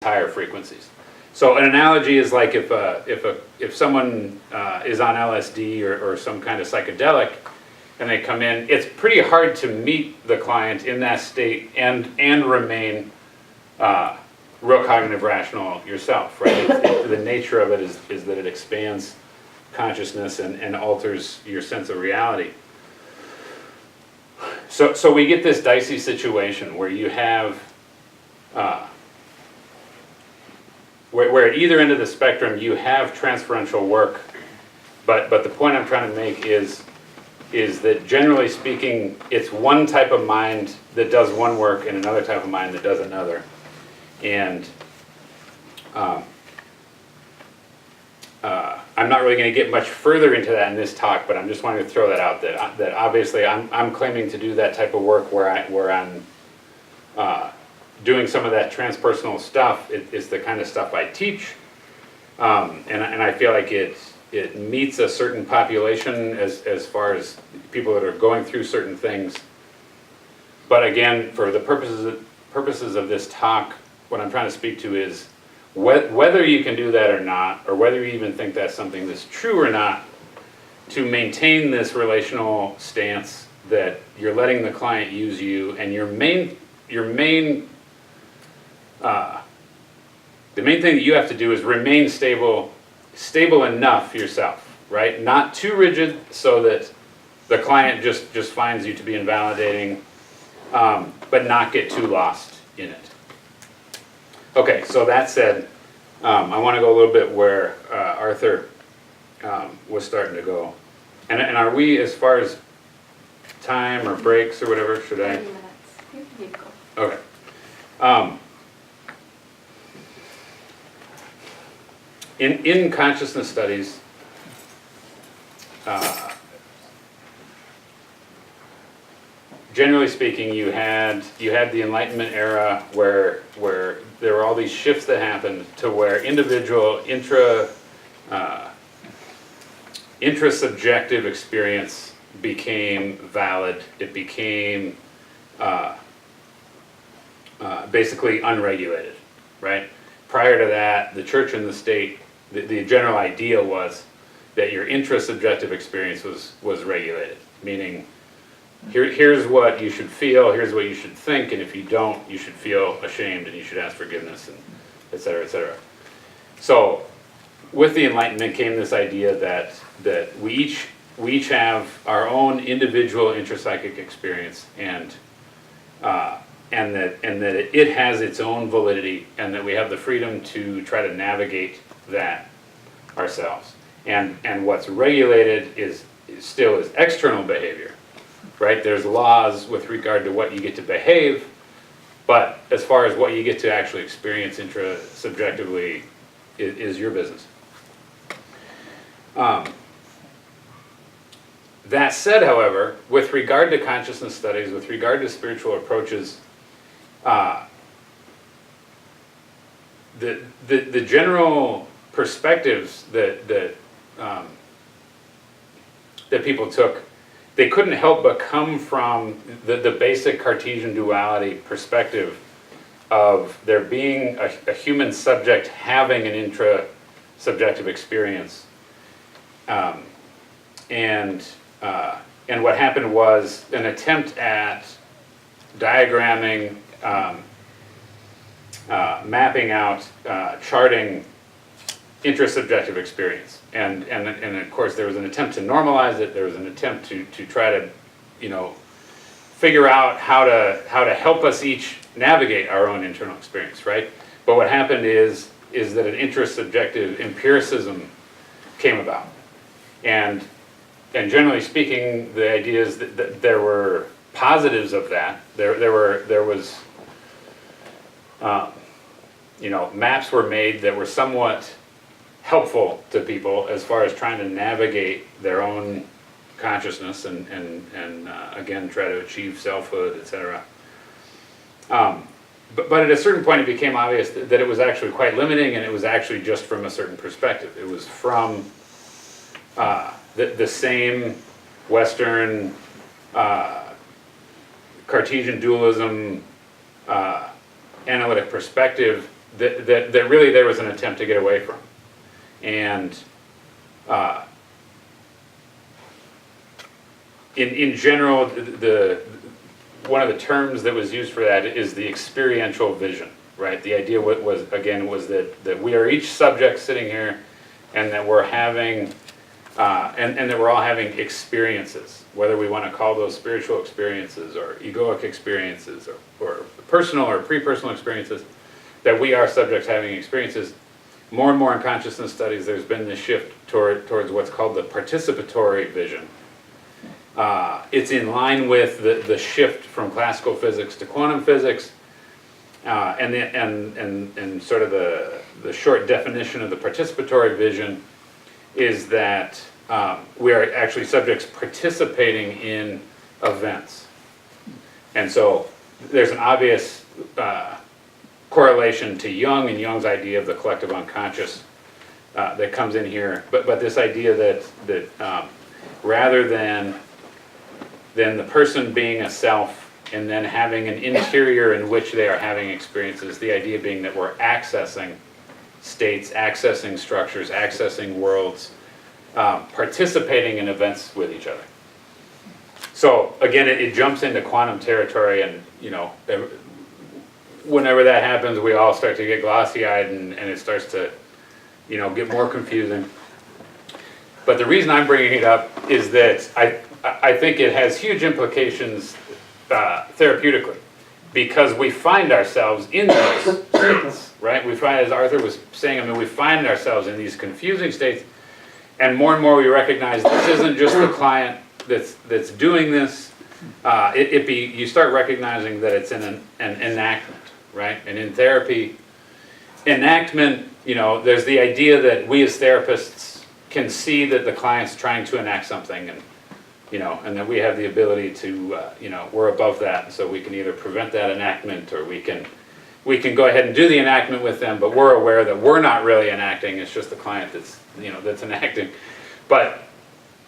higher frequencies. So an analogy is like if someone is on LSD or some kind of psychedelic and they come in, it's pretty hard to meet the client in that state and remain real cognitive rational yourself, right? The nature of it is that it expands consciousness and alters your sense of reality. So we get this dicey situation where you have where at either end of the spectrum you have transferential work, but the point I'm trying to make is that generally speaking, it's one type of mind that does one work and another type of mind that does another. And I'm not really going to get much further into that in this talk, but I'm just wanting to throw that out, that obviously I'm claiming to do that type of work where I'm doing some of that transpersonal stuff. It's the kind of stuff I teach, and I feel like it meets a certain population as far as people that are going through certain things. But again, for the purposes of this talk, what I'm trying to speak to is whether you can do that or not, or whether you even think that's something that's true or not, to maintain this relational stance that you're letting the client use you, and the main thing that you have to do is remain stable enough yourself, right? Not too rigid so that the client just finds you to be invalidating, but not get too lost in it. Okay, so that said, I want to go a little bit where Arthur was starting to go. And are we, as far as time or breaks or whatever, should I? 30 minutes. You Okay. In consciousness studies, generally speaking, you had the Enlightenment era where there were all these shifts that happened to where individual intrasubjective experience became valid. It became basically unregulated, right? Prior to that, the church and the state, the general idea was that your intrasubjective experience was regulated, meaning here's what you should feel, here's what you should think, and if you don't, you should feel ashamed and you should ask forgiveness, and et cetera, et cetera. So with the Enlightenment came this idea that we each have our own individual intrapsychic experience, and that it has its own validity, and that we have the freedom to try to navigate that ourselves. And what's regulated is external behavior, right? There's laws with regard to what you get to behave, but as far as what you get to actually experience intrasubjectively is your business. That said, however, with regard to consciousness studies, with regard to spiritual approaches, the general perspectives that people took, they couldn't help but come from the basic Cartesian duality perspective of there being a human subject having an intrasubjective experience, and what happened was an attempt at diagramming, mapping out, charting intrasubjective experience, and of course there was an attempt to normalize it. There was an attempt to try to, figure out how to help us each navigate our own internal experience, right? But what happened is that an intrasubjective empiricism came about, and generally speaking, the idea is that there were positives of that. There was maps were made that were somewhat helpful to people as far as trying to navigate their own consciousness and again try to achieve selfhood, etc. But at a certain point it became obvious that it was actually quite limiting, and it was actually just from a certain perspective. It was from the same Western Cartesian dualism analytic perspective that really there was an attempt to get away from. And in general, one of the terms that was used for that is the experiential vision, right? The idea was that we are each subject sitting here, and that we're having, and that we're all having experiences, whether we want to call those spiritual experiences or egoic experiences or personal or pre-personal experiences, that we are subjects having experiences. More and more in consciousness studies, there's been this shift towards what's called the participatory vision. It's in line with the shift from classical physics to quantum physics, and sort of the short definition of the participatory vision is that we are actually subjects participating in events. And so there's an obvious correlation to Jung and Jung's idea of the collective unconscious that comes in here. But this idea that rather than the person being a self and then having an interior in which they are having experiences, the idea being that we're accessing states, accessing structures, accessing worlds, participating in events with each other. So again, it jumps into quantum territory, and whenever that happens, we all start to get glossy-eyed, and it starts to get more confusing. But the reason I'm bringing it up is that I think it has huge implications therapeutically, because we find ourselves in those states, right? We find, as Arthur was saying, we find ourselves in these confusing states, and more we recognize this isn't just the client that's doing this. You start recognizing that it's an enactment, right? And in therapy, enactment, there's the idea that we as therapists can see that the client's trying to enact something, and that we have the ability to, we're above that, so we can either prevent that enactment, or we can go ahead and do the enactment with them, but we're aware that we're not really enacting, it's just the client that's enacting. But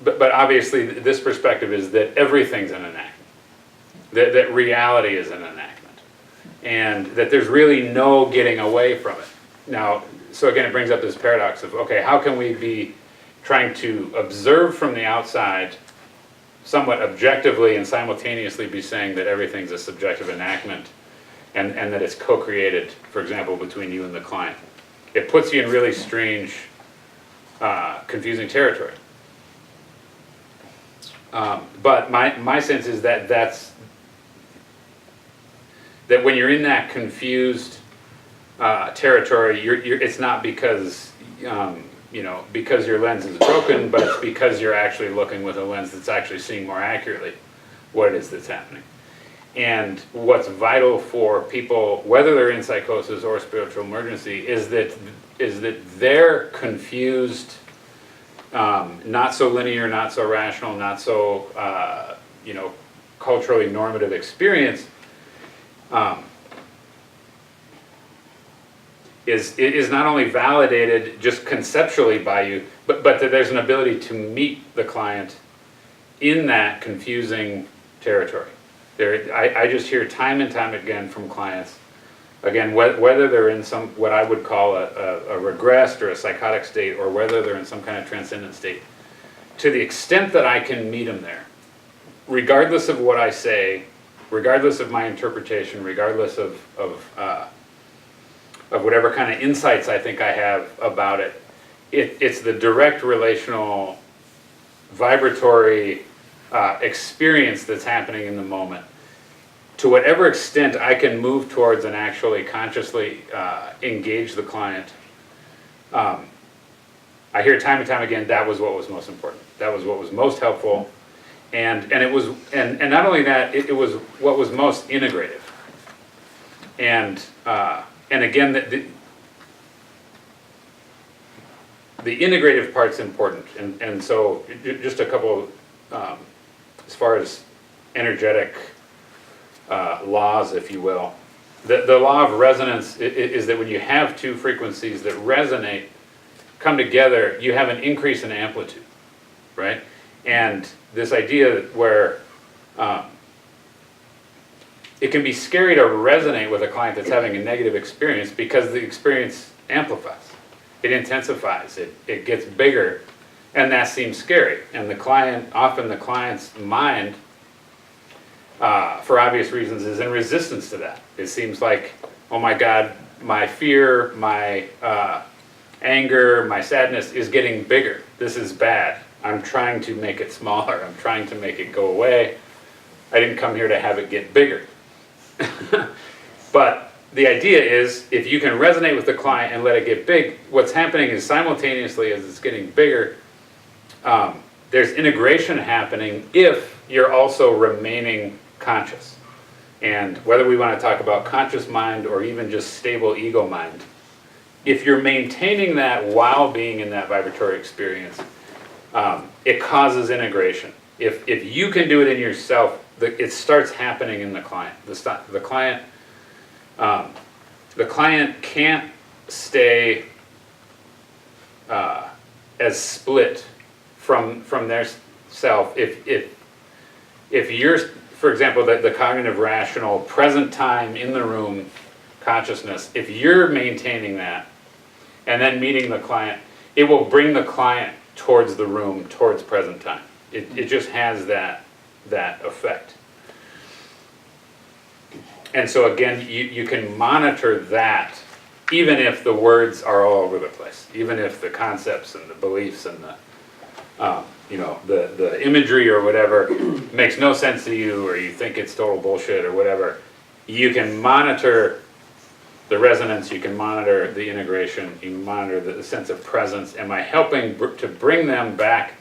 obviously this perspective is that everything's an enactment, that reality is an enactment, and that there's really no getting away from it. Now, so again, it brings up this paradox of, okay, how can we be trying to observe from the outside somewhat objectively and simultaneously be saying that everything's a subjective enactment, and that it's co-created, for example, between you and the client? It puts you in really strange, confusing territory. But my sense is that that when you're in that confused territory, it's not because because your lens is broken, but it's because you're actually looking with a lens that's actually seeing more accurately what it is that's happening. And what's vital for people, whether they're in psychosis or spiritual emergency, is that they're confused, not so linear, not so rational, not so culturally normative experience is not only validated just conceptually by you, but that there's an ability to meet the client in that confusing territory. I just hear time and time again from clients, again, whether they're in what I would call a regressed or a psychotic state, or whether they're in some kind of transcendent state, to the extent that I can meet them there, regardless of what I say, regardless of my interpretation, regardless of whatever kind of insights I think I have about it, it's the direct relational, vibratory experience that's happening in the moment. To whatever extent I can move towards and actually consciously engage the client, I hear time and time again that was what was most important. That was what was most helpful, and not only that, it was what was most integrative. And again, the integrative part's important, and so just a couple, as far as energetic laws, if you will. The law of resonance is that when you have two frequencies that resonate, come together, you have an increase in amplitude, right? And this idea where it can be scary to resonate with a client that's having a negative experience because the experience amplifies, it intensifies, it gets bigger, and that seems scary. And often the client's mind, for obvious reasons, is in resistance to that. It seems like, oh my God, my fear, my anger, my sadness is getting bigger. This is bad. I'm trying to make it smaller. I'm trying to make it go away. I didn't come here to have it get bigger. But the idea is, if you can resonate with the client and let it get big, what's happening is simultaneously as it's getting bigger, there's integration happening if you're also remaining conscious. And whether we want to talk about conscious mind or even just stable ego mind, if you're maintaining that while being in that vibratory experience, it causes integration. If you can do it in yourself, it starts happening in the client. The client can't stay as split from their self if you're, for example, the cognitive rational present time in the room consciousness, if you're maintaining that and then meeting the client, it will bring the client towards the room, towards present time. It just has that effect. And so again, you can monitor that even if the words are all over the place, even if the concepts and the beliefs and the imagery or whatever makes no sense to you, or you think it's total bullshit or whatever. You can monitor the resonance, you can monitor the integration, you can monitor the sense of presence. Am I helping to bring them back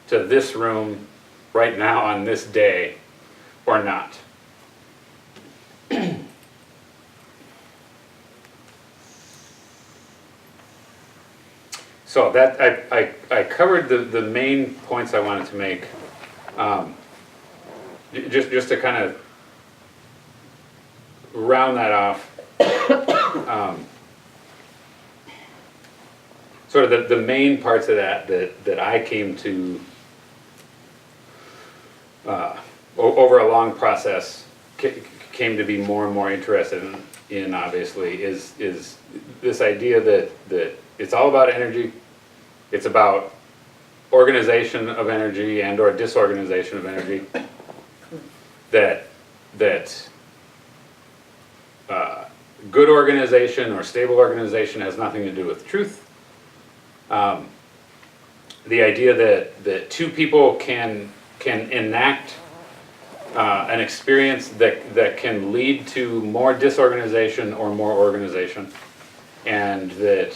to this room right now on this day or not? So that I covered the main points I wanted to make. Just to kind of round that off. Sort of the main parts of that I came to over a long process came to be more and more interested in obviously is this idea that it's all about energy. It's about organization of energy and or disorganization of energy. That good organization or stable organization has nothing to do with truth. The idea that two people can enact an experience that can lead to more disorganization or more organization, and that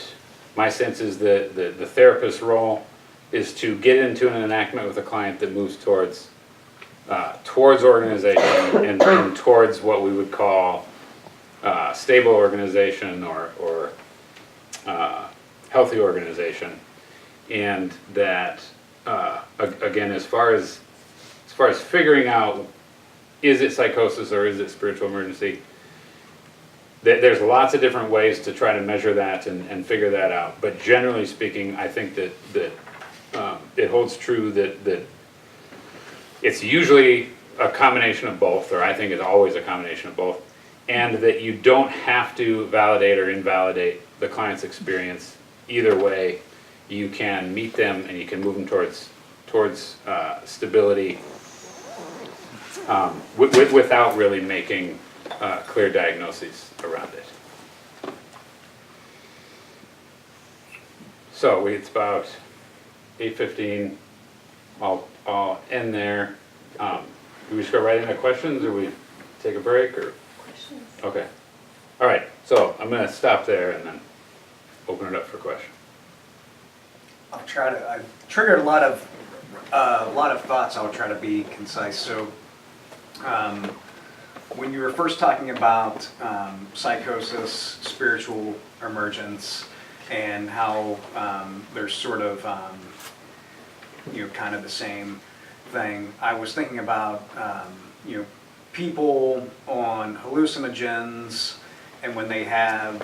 my sense is that the therapist's role is to get into an enactment with a client that moves towards organization and towards what we would call stable organization or healthy organization. And that again, as far as figuring out, is it psychosis or is it spiritual emergency, there's lots of different ways to try to measure that and figure that out. But generally speaking, I think that it holds true that it's usually a combination of both, or I think it's always a combination of both, and that you don't have to validate or invalidate the client's experience. Either way, you can meet them and you can move them towards stability without really making clear diagnoses around it. So it's about 8:15. I'll end there. Do we just go right into questions, or we take a break, or? Questions? Okay. All right. So I'm going to stop there and then open it up for questions. I'll try to. I've triggered a lot of thoughts. I'll try to be concise. So, when you were first talking about psychosis, spiritual emergence, and how they're sort of kind of the same thing, I was thinking about people on hallucinogens, and when they have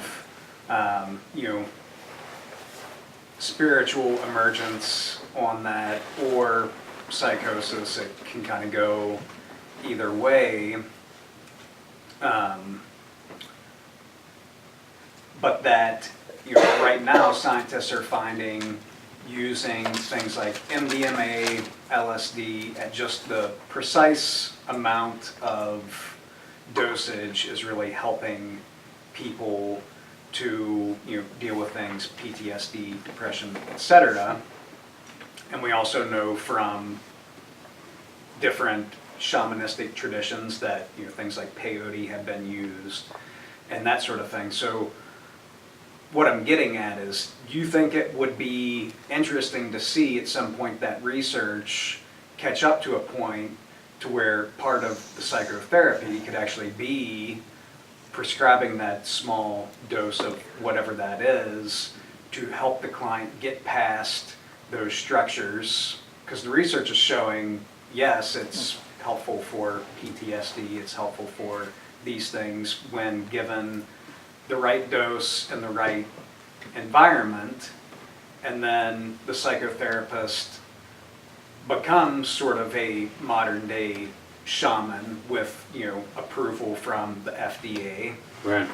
spiritual emergence on that, or psychosis. It can kind of go either way. But that, you know, right now scientists are finding using things like MDMA, LSD at just the precise amount of dosage is really helping people to, you know, deal with things, PTSD, depression, etc. And we also know from different shamanistic traditions that, you know, things like peyote have been used and that sort of thing. So what I'm getting at is, do you think it would be interesting to see at some point that research catch up to a point to where part of the psychotherapy could actually be prescribing that small dose of whatever that is to help the client get past those structures? Because the research is showing, yes, it's helpful for PTSD, it's helpful for these things when given the right dose and the right environment, and then the psychotherapist becomes sort of a modern day shaman with, you know, approval from the FDA. Right.